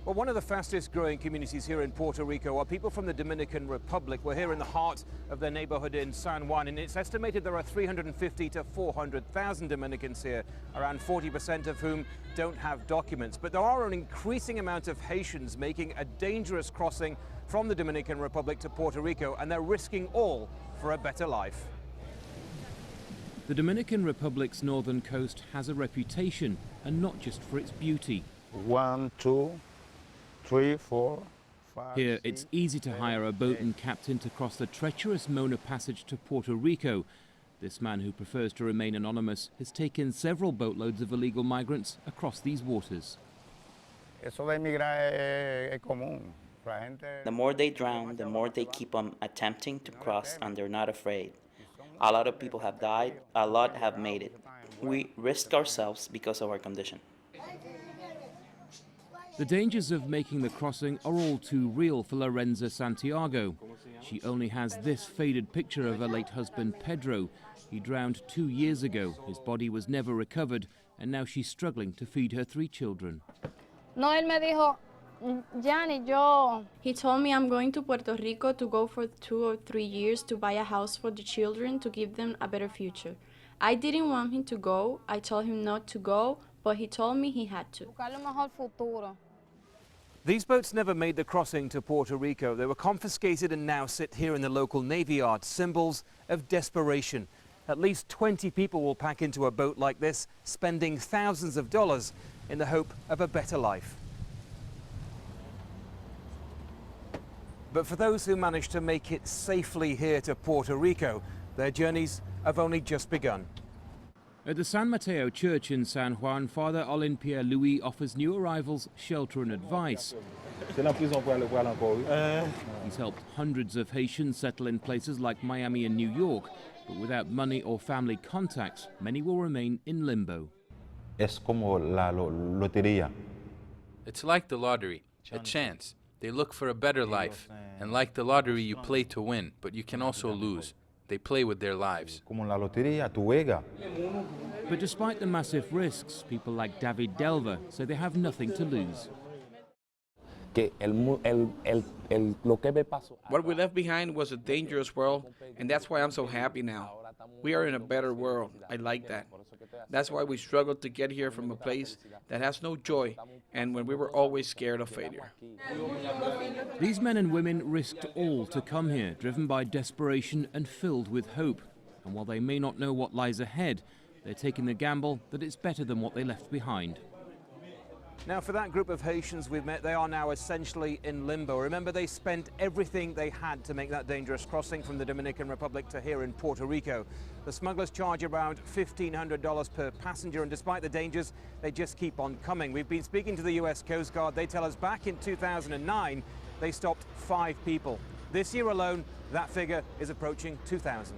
Well, one of the fastest growing communities here in Puerto Rico are people from the Dominican Republic. We're here in the heart of their neighborhood in San Juan, and it's estimated there are 350 to 400,000 Dominicans here, around 40% of whom don't have documents. But there are an increasing amount of Haitians making a dangerous crossing from the Dominican Republic to Puerto Rico, and they're risking all for a better life. The Dominican Republic's northern coast has a reputation, and not just for its beauty. 1, 2, 3, 4, 5. Here, it's easy to hire a boat and captain to cross the treacherous Mona Passage to Puerto Rico. This man, who prefers to remain anonymous, has taken several boatloads of illegal migrants across these waters. The more they drown, the more they keep on attempting to cross, and they're not afraid. A lot of people have died, a lot have made it. We risk ourselves because of our condition. The dangers of making the crossing are all too real for Lorenza Santiago. She only has this faded picture of her late husband Pedro. He drowned 2 years ago. His body was never recovered, and now she's struggling to feed her 3 children. No, él me dijo, Yanni, yo. He told me I'm going to Puerto Rico to go for 2 or 3 years to buy a house for the children to give them a better future. I didn't want him to go. I told him not to go, but he told me he had to. Buscarle un mejor futuro. These boats never made the crossing to Puerto Rico. They were confiscated and now sit here in the local Navy Yard, symbols of desperation. At least 20 people will pack into a boat like this, spending thousands of dollars in the hope of a better life. But for those who manage to make it safely here to Puerto Rico, their journeys have only just begun. At the San Mateo Church in San Juan, Father Pierre-Louis offers new arrivals shelter and advice. He's helped hundreds of Haitians settle in places like Miami and New York, but without money or family contacts, many will remain in limbo. It's like the lottery, a chance. They look for a better life, and like the lottery, you play to win, but you can also lose. They play with their lives. But despite the massive risks, people like Gallagher say they have nothing to lose. What we left behind was a dangerous world, and that's why I'm so happy now. We are in a better world. I like that. That's why we struggled to get here from a place that has no joy, and when we were always scared of failure. These men and women risked all to come here, driven by desperation and filled with hope. And while they may not know what lies ahead, they're taking the gamble that it's better than what they left behind. Now, for that group of Haitians we've met, they are now essentially in limbo. Remember, they spent everything they had to make that dangerous crossing from the Dominican Republic to here in Puerto Rico. The smugglers charge around $1,500 per passenger, and despite the dangers, they just keep on coming. We've been speaking to the US Coast Guard. They tell us back in 2009, they stopped 5 people. This year alone, that figure is approaching 2,000.